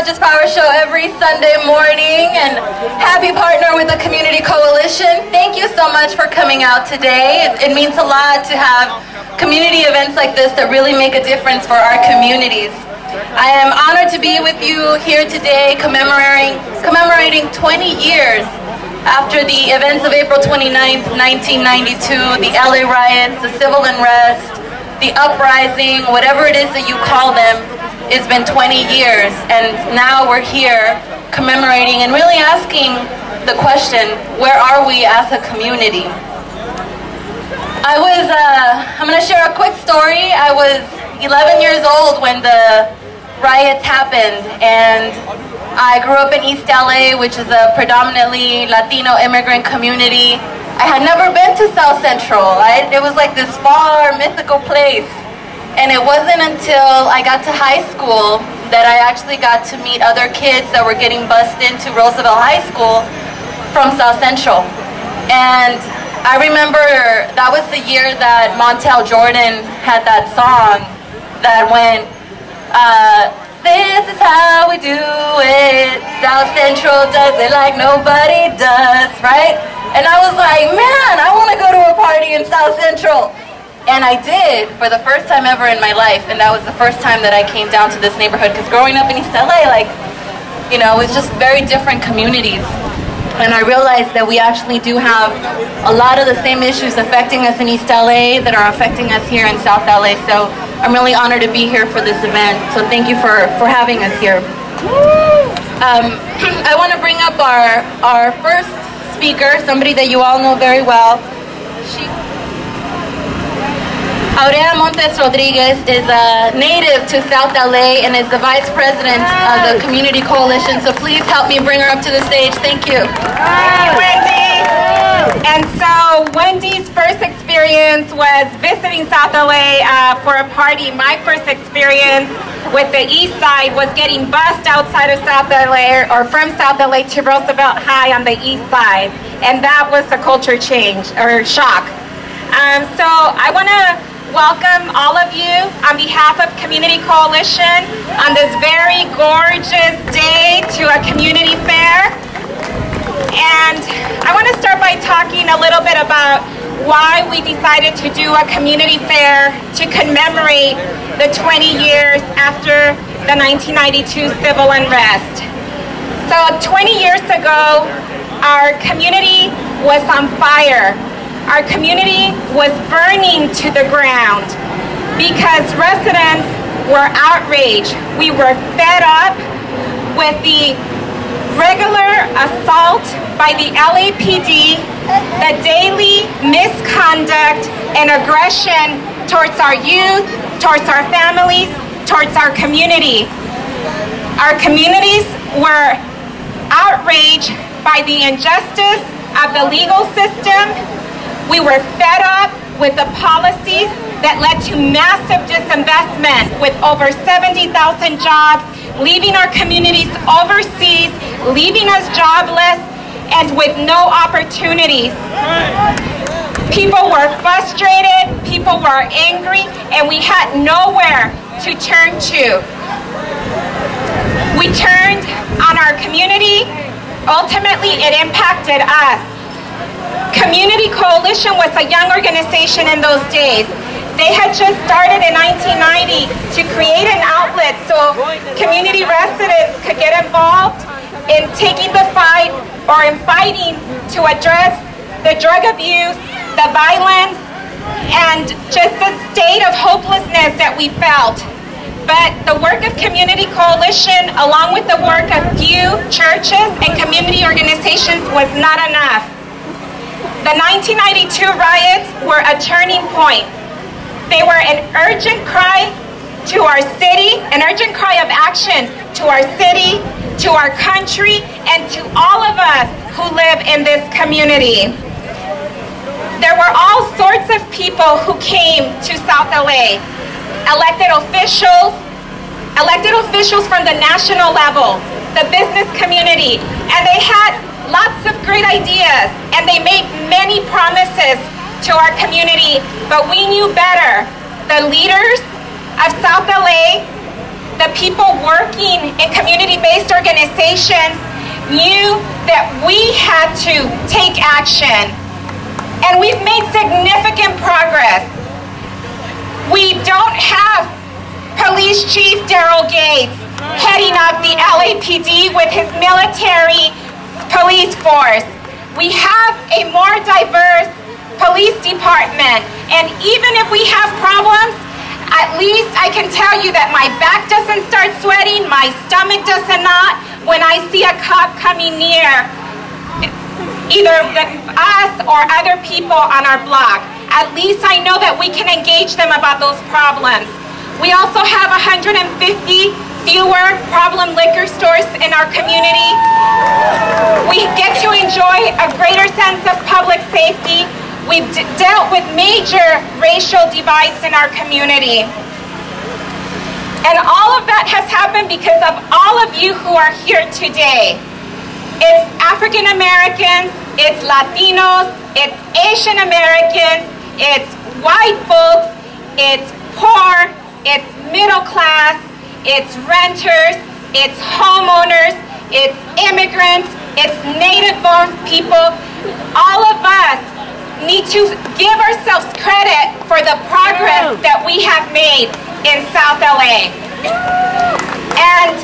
Conscious Power Show every Sunday morning and happy partner with the Community Coalition. Thank you so much for coming out today. It means a lot to have community events like this that really make a difference for our communities. I am honored to be with you here today commemorating 20 years after the events of April 29th, 1992, the LA riots, the civil unrest, the uprising, whatever it is that you call them. It's been 20 years, and now we're here commemorating and really asking the question, where are we as a community? I'm going to share a quick story. I was 11 years old when the riots happened, and I grew up in East LA, which is a predominantly Latino immigrant community. I had never been to South Central. It was like this far mythical place. And it wasn't until I got to high school that I actually got to meet other kids that were getting bused into Roosevelt High School from South Central. And I remember that was the year that Montel Jordan had that song that went, this is how we do it, South Central does it like nobody does, right? And I was like, man, I want to go to a party in South Central. And I did for the first time ever in my life, and that was the first time that I came down to this neighborhood, because growing up in East LA, like, you know, it was just very different communities. And I realized that we actually do have a lot of the same issues affecting us in East LA that are affecting us here in South LA. So I'm really honored to be here for this event. So thank you for having us here. I want to bring up our first speaker, somebody that you all know very well. Aurea Montes Rodriguez is a native to South LA and is the Vice President of the Community Coalition. So please help me bring her up to the stage. Thank you. Thank you, Wendy. And so Wendy's first experience was visiting South LA for a party. My first experience with the East Side was getting bused outside of South LA, or from South LA to Roosevelt High on the East Side. And that was a culture change, or shock. So I want to welcome all of you on behalf of Community Coalition on this very gorgeous day to a community fair. And I want to start by talking a little bit about why we decided to do a community fair to commemorate the 20 years after the 1992 civil unrest. So 20 years ago, our community was on fire. Our community was burning to the ground because residents were outraged. We were fed up with the regular assault by the LAPD, the daily misconduct and aggression towards our youth, towards our families, towards our community. Our communities were outraged by the injustice of the legal system. We were fed up with the policies that led to massive disinvestment, with over 70,000 jobs, leaving our communities overseas, leaving us jobless, and with no opportunities. People were frustrated, people were angry, and we had nowhere to turn to. We turned on our community. Ultimately, it impacted us. Community Coalition was a young organization in those days. They had just started in 1990 to create an outlet so community residents could get involved in taking the fight, or in fighting to address the drug abuse, the violence, and just the state of hopelessness that we felt. But the work of Community Coalition, along with the work of few churches and community organizations, was not enough. The 1992 riots were a turning point. They were an urgent cry to our city, an urgent cry of action to our city, to our country, and to all of us who live in this community. There were all sorts of people who came to South LA. Elected officials from the national level, the business community, and they had lots of great ideas, and they made many promises to our community, but we knew better. The leaders of South LA, the people working in community-based organizations knew that we had to take action. And we've made significant progress. We don't have Police Chief Daryl Gates heading up the LAPD with his military police force. We have a more diverse police department. And even if we have problems, at least I can tell you that my back doesn't start sweating, my stomach does not, when I see a cop coming near either us or other people on our block. At least I know that we can engage them about those problems. We also have 150 fewer problem liquor stores in our community. We get to enjoy a greater sense of public safety. We've dealt with major racial divides in our community. And all of that has happened because of all of you who are here today. It's African Americans, it's Latinos, it's Asian Americans, it's white folks, it's poor, it's middle class, it's renters, it's homeowners, it's immigrants, it's native-born people. All of us need to give ourselves credit for the progress that we have made in South LA. And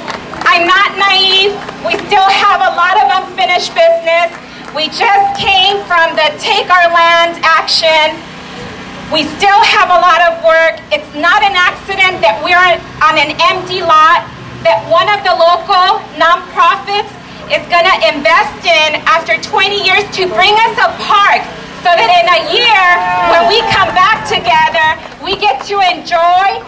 I'm not naive. We still have a lot of unfinished business. We just came from the Take Our Land action. We still have a lot of work. It's not an accident that we're on an empty lot, that one of the local nonprofits is gonna invest in after 20 years to bring us a park, so that in a year, when we come back together, we get to enjoy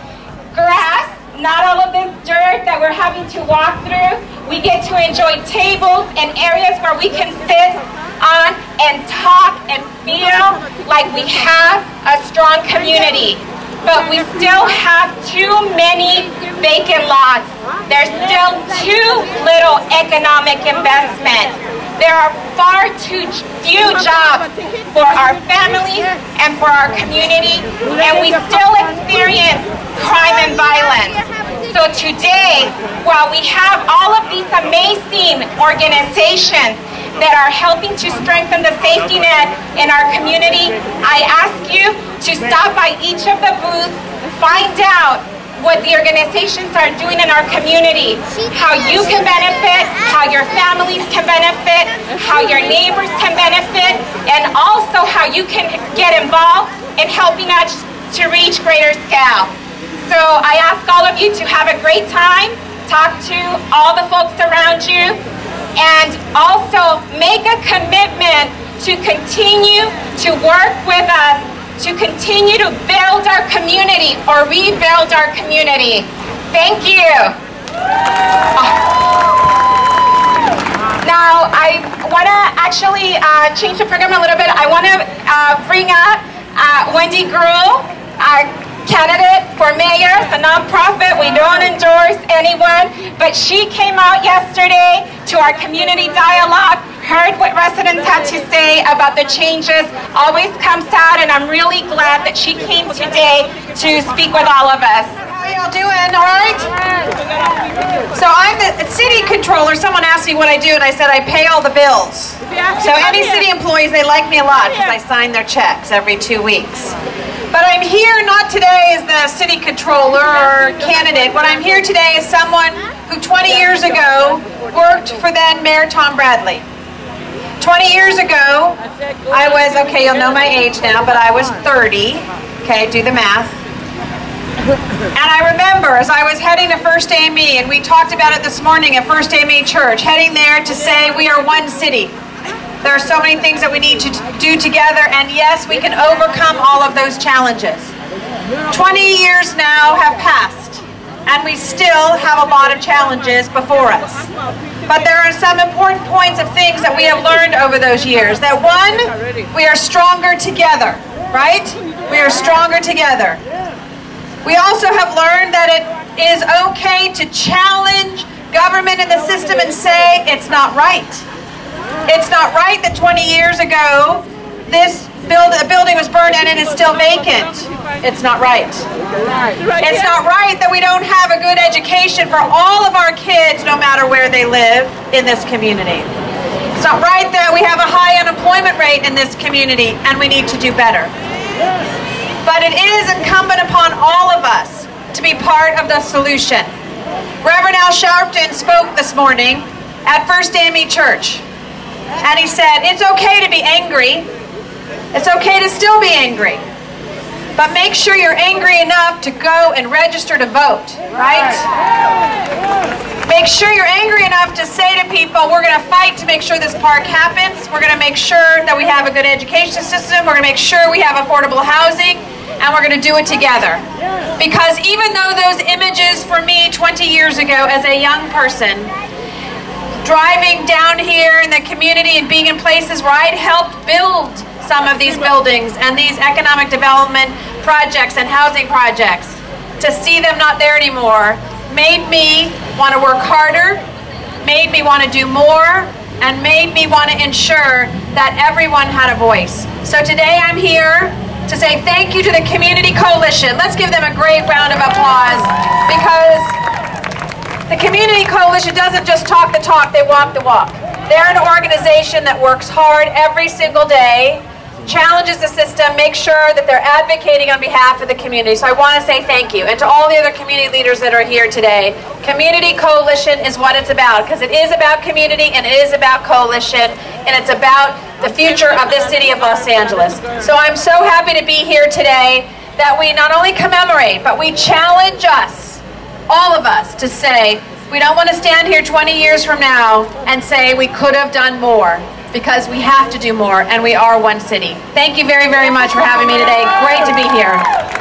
grass, not all of this dirt that we're having to walk through. We get to enjoy tables and areas where we can sit on and talk and feel like we have a strong community. But we still have too many vacant lots. There's still too little economic investment. There are far too few jobs for our families and for our community, and we still experience crime and violence. So today, while we have all of these amazing organizations that are helping to strengthen the safety net in our community, I ask you to stop by each of the booths, find out what the organizations are doing in our community, how you can benefit, how your families can benefit, how your neighbors can benefit, and also how you can get involved in helping us to reach greater scale. So I ask all of you to have a great time, talk to all the folks around you, and also make a commitment to continue to work with us to continue to build our community or rebuild our community. Thank you. Now, I want to actually change the program a little bit. I want to bring up Wendy Gruhl, our candidate for mayor. It's a nonprofit. We don't endorse anyone, but she came out yesterday to our community dialogue, heard what residents had to say about the changes, always comes out, and I'm really glad that she came today to speak with all of us. How y'all doing? All right? So I'm the city controller. Someone asked me what I do, and I said I pay all the bills. So any city employees, they like me a lot because I sign their checks every 2 weeks. But I'm here not today as the city controller or candidate. What I'm here today is someone who 20 years ago worked for then Mayor Tom Bradley. 20 years ago, I was, okay, you'll know my age now, but I was 30. Okay, do the math. And I remember as I was heading to First AME, and we talked about it this morning at First AME Church, heading there to say we are one city. There are so many things that we need to do together, and yes, we can overcome all of those challenges. 20 years now have passed, and we still have a lot of challenges before us. But there are some important points of things that we have learned over those years. That one, we are stronger together, right? We are stronger together. We also have learned that it is okay to challenge government and the system and say it's not right. It's not right that 20 years ago this building was burned and it is still vacant. It's not right. It's not right that we don't have a good education for all of our kids, no matter where they live in this community. It's not right that we have a high unemployment rate in this community, and we need to do better. But it is incumbent upon all of us to be part of the solution. Reverend Al Sharpton spoke this morning at First AME Church, and he said, it's okay to be angry. It's okay to still be angry. But make sure you're angry enough to go and register to vote, right? Make sure you're angry enough to say to people, we're going to fight to make sure this park happens. We're going to make sure that we have a good education system. We're going to make sure we have affordable housing. And we're going to do it together. Because even though those images for me 20 years ago as a young person, driving down here in the community and being in places where I'd helped build some of these buildings and these economic development projects and housing projects, to see them not there anymore made me want to work harder, made me want to do more, and made me want to ensure that everyone had a voice. So today I'm here to say thank you to the Community Coalition. Let's give them a great round of applause, because the Community Coalition doesn't just talk the talk, they walk the walk. They're an organization that works hard every single day, challenges the system, makes sure that they're advocating on behalf of the community. So I want to say thank you. And to all the other community leaders that are here today, Community Coalition is what it's about, because it is about community and it is about coalition, and it's about the future of this city of Los Angeles. So I'm so happy to be here today, that we not only commemorate, but we challenge us, all of us, to say, we don't want to stand here 20 years from now and say we could have done more, because we have to do more, and we are one city. Thank you very, very much for having me today. Great to be here.